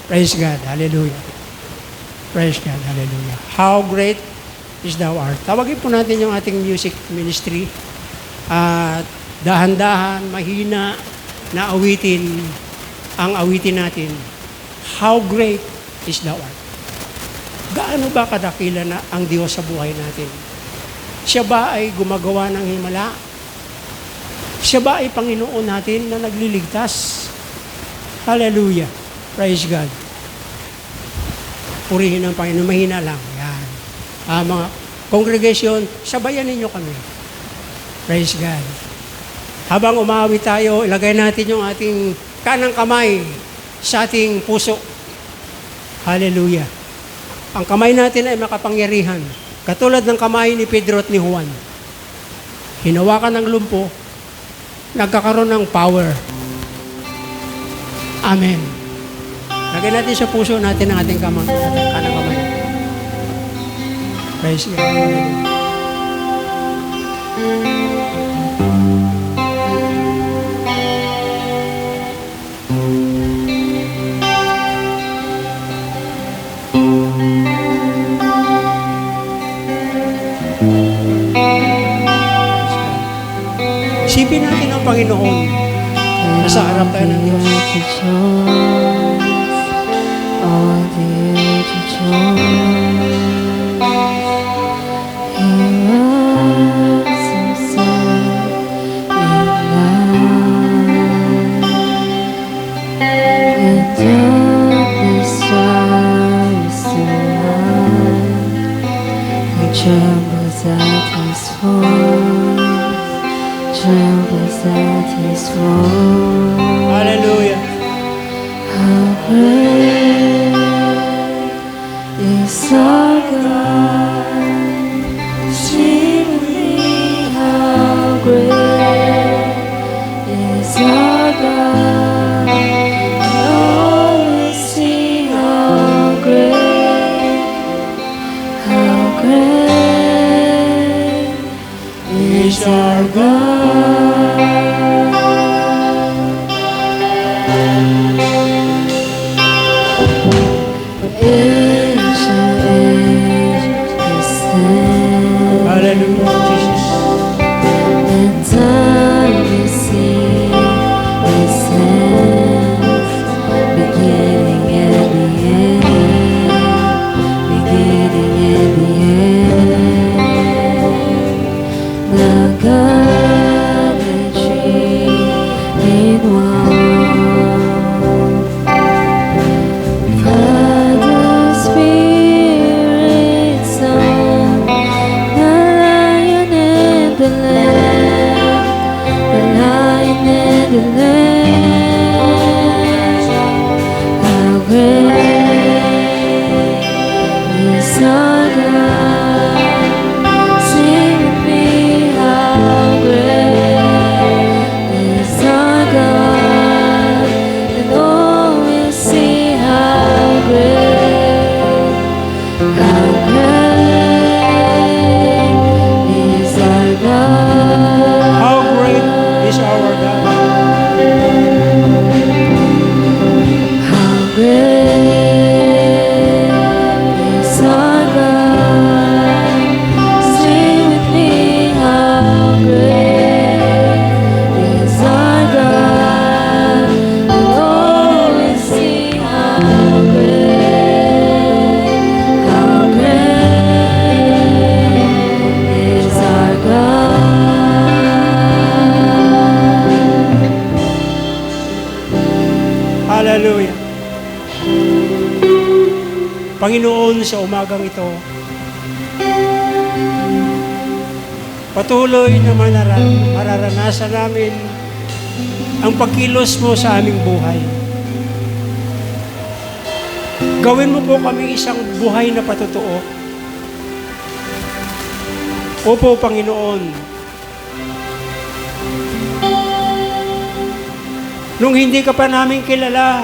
Praise God. Hallelujah. Praise God. Hallelujah. How great is thou art. Tawagin po natin yung ating music ministry. At dahan-dahan, mahina na awitin ang awitin natin. How great is thou art. Gaano ba kadakila na ang Diyos sa buhay natin? Siya ba ay gumagawa ng himala? Siya ba ay Panginoon natin na nagliligtas? Hallelujah. Praise God. Purihin ang Panginoon. Mahina lang. Yan. Mga congregation, sabayan ninyo kami. Praise God. Habang umawit tayo, ilagay natin yung ating kanang kamay sa ating puso. Hallelujah. Ang kamay natin ay makapangyarihan. Katulad ng kamay ni Pedro at ni Juan. Hinawakan ng lumpo, nagkakaroon ng power. Amen. Lagay natin sa puso natin ang ating kanang kamay. Praise God. Hallelujah. Isipin natin ang Panginoon. Nasa harap tayo ng Diyos. All the earth rejoice. He was himself in love. And darkness rise to light. He trembles at his voice. Trembles at his voice. Hallelujah. How great is our God? Sing with me, how great is our God? Oh, we sing, how great is our God. Hallelujah, Jesus. And time is in His hands, beginning and the end, beginning and the end. The God and tree in one. Father, Spirit, Son, the Lion and the Lamb, the Lion and the Lamb. How great is our God? Sing with me, how great is our God? And all will see how great is our God. How great is our God. How great is our God? Sing with me, how great is our God? And all will see how great is our God. Hallelujah. Panginoon, sa umagang ito, patuloy na mararanasan namin ang pagkilos mo sa aming buhay. Gawin mo po kami isang buhay na patotoo. Opo, Panginoon. Nung hindi ka pa namin kilala,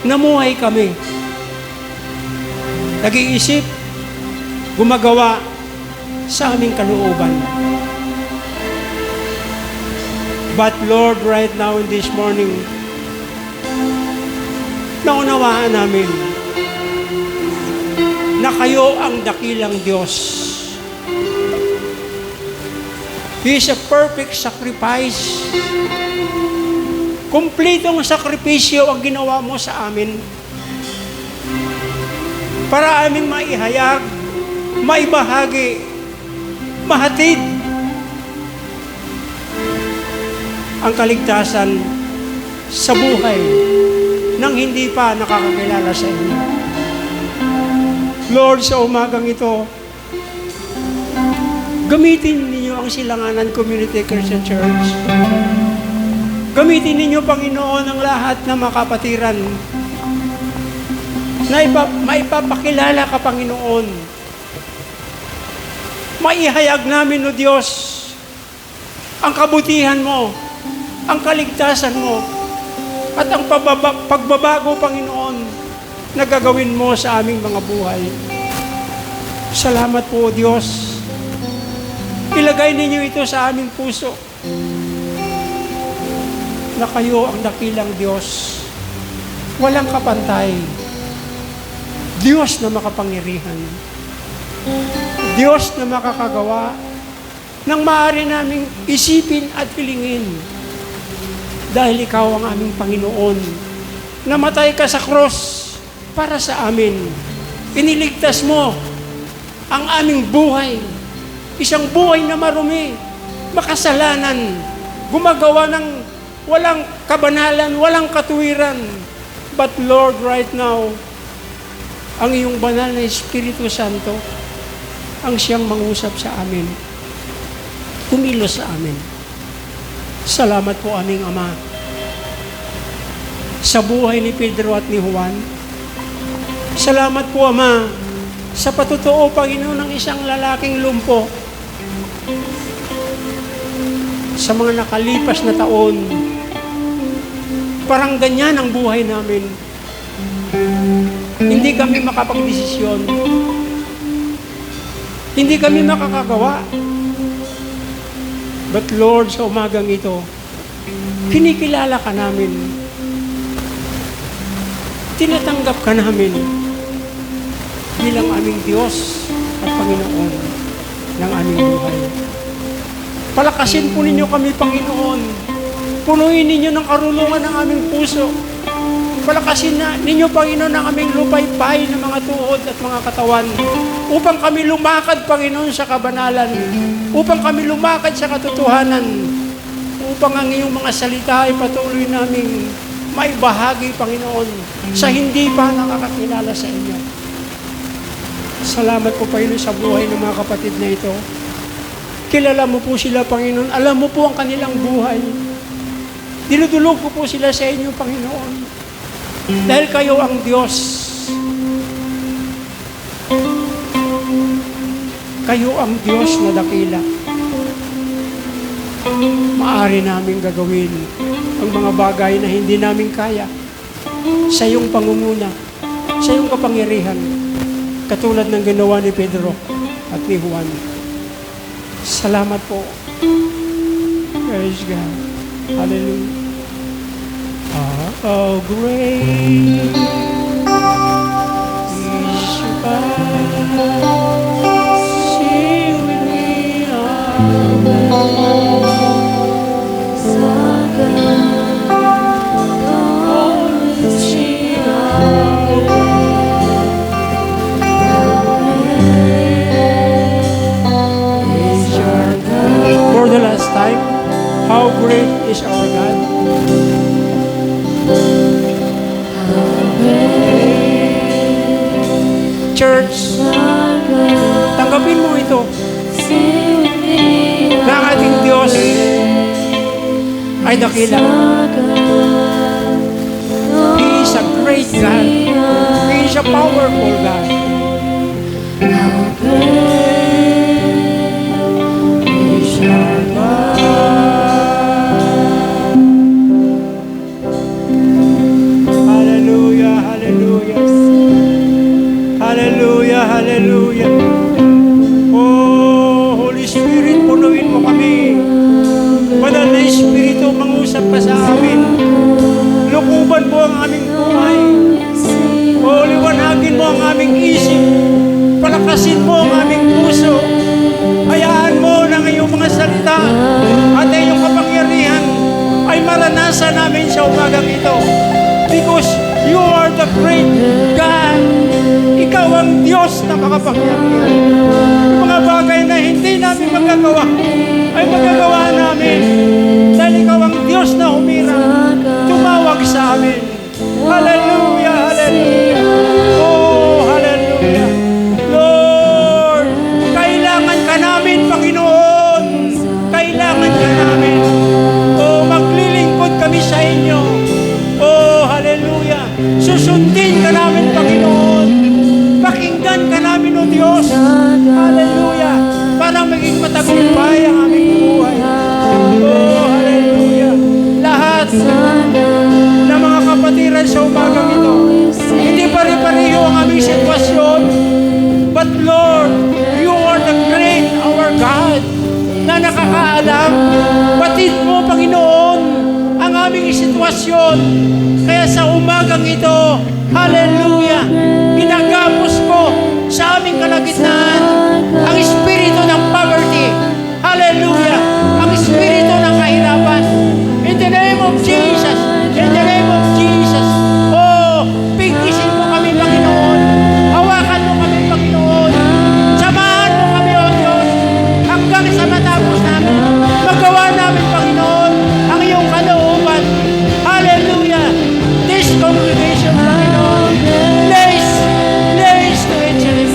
namuhay kami. Nag-iisip, gumagawa sa aming kalooban. But Lord, right now in this morning, naunawaan namin na kayo ang dakilang Diyos. He is a perfect sacrifice. Kumplitong sakripisyo ang ginawa mo sa amin para aming maihayag, maibahagi, mahatid ang kaligtasan sa buhay nang hindi pa nakakakilala sa inyo. Lord, sa umagang ito, gamitin ninyo ang Silanganan Community Christian Church. Gamitin ninyo, Panginoon, ang lahat na makapatiran na maipapakilala ka, Panginoon. Maihayag namin, O Diyos, ang kabutihan mo, ang kaligtasan mo, at ang pagbabago, Panginoon, na gagawin mo sa aming mga buhay. Salamat po, O Diyos. Ilagay ninyo ito sa aming puso na kayo ang dakilang Diyos, walang kapantay, Diyos na makapangyarihan, Diyos na makakagawa ng maaari naming isipin at pilingin dahil ikaw ang aming Panginoon. Namatay ka sa cross para sa amin. Iniligtas mo ang aming buhay, isang buhay na marumi, makasalanan, gumagawa ng walang kabanalan, walang katuwiran. But Lord, right now, ang iyong banal na Espiritu Santo ang siyang mangusap sa amin, kumilos sa amin. Salamat po, aming Ama, sa buhay ni Pedro at ni Juan. Salamat po, Ama, sa patutoo, Panginoon, ng isang lalaking lumpo sa mga nakalipas na taon. Parang ganyan ang buhay namin. Hindi kami makapagdesisyon. Hindi kami makakagawa. But Lord, sa umagang ito, kinikilala ka namin. Tinatanggap ka namin bilang aming Diyos at Panginoon ng aming buhay. Palakasin po ninyo kami, Panginoon. Punuin ninyo ng karulungan ng aming puso. Palakasin ninyo, Panginoon, ang aming lupay-pay ng mga tuhod at mga katawan upang kami lumakad, Panginoon, sa kabanalan, upang kami lumakad sa katotohanan, upang ang iyong mga salita ay patuloy naming maibahagi, Panginoon, sa hindi pa nakakakilala sa inyo. Salamat po, Panginoon, sa buhay ng mga kapatid na ito. Kilala mo po sila, Panginoon. Alam mo po ang kanilang buhay. Dinudulog ko po sila sa inyo, Panginoon. Dahil kayo ang Diyos. Kayo ang Diyos na dakila. Maaari namin gagawin ang mga bagay na hindi namin kaya sa iyong pangunguna, sa iyong kapangyarihan, katulad ng ginawa ni Pedro at ni Juan. Salamat po. Praise God. Hallelujah. How great is your God. Sing with me, how great is our God. Oh, sing how great is your God. For the last time, how great is our God. Church, tanggapin mo ito na ang ating Diyos ay dakila. He is a great God. He is a powerful God. Hallelujah, hallelujah. Hallelujah, hallelujah. Oh, Holy Spirit, punuin mo kami. Banal na Espiritu, mangusap ka sa amin. Lukuban mo ang aming buhay. You are the great God. Ikaw ang Diyos na makapangyarihan. Yung mga bagay na hindi namin magagawa, ay magagawa namin. Dahil ikaw ang Diyos na humirang, tumawag sa amin. Hallelujah, hallelujah. Oh, hallelujah. Lord, kailangan ka namin, Panginoon. Kailangan ka namin. Oh, maglilingkod kami sa inyo. Oh, hallelujah. Susundin ka namin, Panginoon. Pakinggan ka namin, O Diyos. Hallelujah. Para maging matagumpay ang aming buhay. Oh, hallelujah. Lahat ng mga kapatiran sa umagang ito, hindi pare-pareho ang aming sitwasyon. But Lord, You are the great, our God, na nakakaalam. Batid mo, Panginoon, ang aming sitwasyon. Kaya sa umagang ito, hallelujah, ginagapos ko sa aming kalagitnaan ang espiritu ng poverty. Hallelujah, ang espiritu ng kahirapan. In the name of Jesus, in the name of Jesus. Oh, pigtisin mo kami, Panginoon. Hawakan mo kami, Panginoon. Samahan mo kami, O Diyos, hanggang sa matapos namin. Magawa namin, Panginoon, ang iyong kalooban. Hallelujah. This congregation, Panginoon, lays to each other.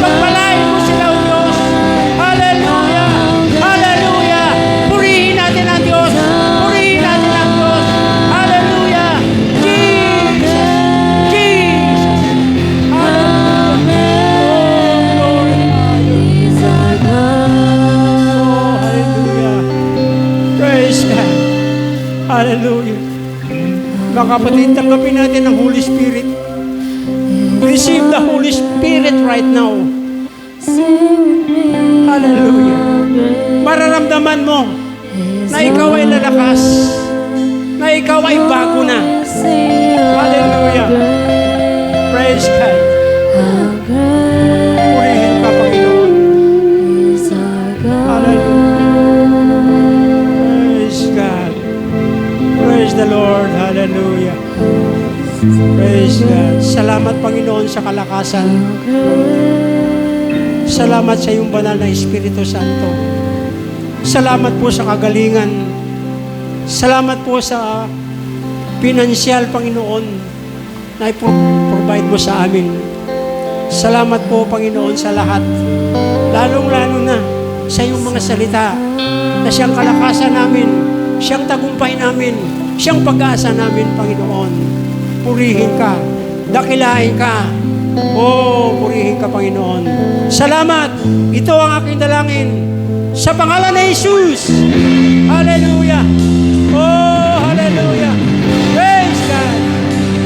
Pagpalain mo sila, O Diyos. Hallelujah. Hallelujah. Purihin natin ang Diyos. Purihin natin ang Diyos. Hallelujah. Jesus. Jesus. Hallelujah. Oh, hallelujah. Praise God. Hallelujah. Mga kapatid, tanggapin natin ang Holy Spirit. Receive the Holy Spirit right now. Hallelujah. Mararamdaman mo na ikaw ay lalakas, na ikaw ay bago na. Hallelujah. Praise God. Purihin ka, Panginoon. Hallelujah. Praise God. Praise the Lord. Hallelujah. Praise God. Salamat, Panginoon, sa kalakasan. Salamat sa iyong banal na Espiritu Santo. Salamat po sa kagalingan. Salamat po sa pinansyal, Panginoon, na i-provide mo sa amin. Salamat po, Panginoon, sa lahat. Lalong-lalo na sa iyong mga salita na siyang kalakasan namin, siyang tagumpay namin, siyang pag-asa namin, Panginoon. Purihin ka, dakilain ka. Oh, purihin ka, Panginoon. Salamat. Ito ang aking dalangin. Sa pangalan ni Jesus. Hallelujah. Oh, hallelujah. Praise God.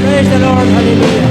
Praise the Lord. Hallelujah.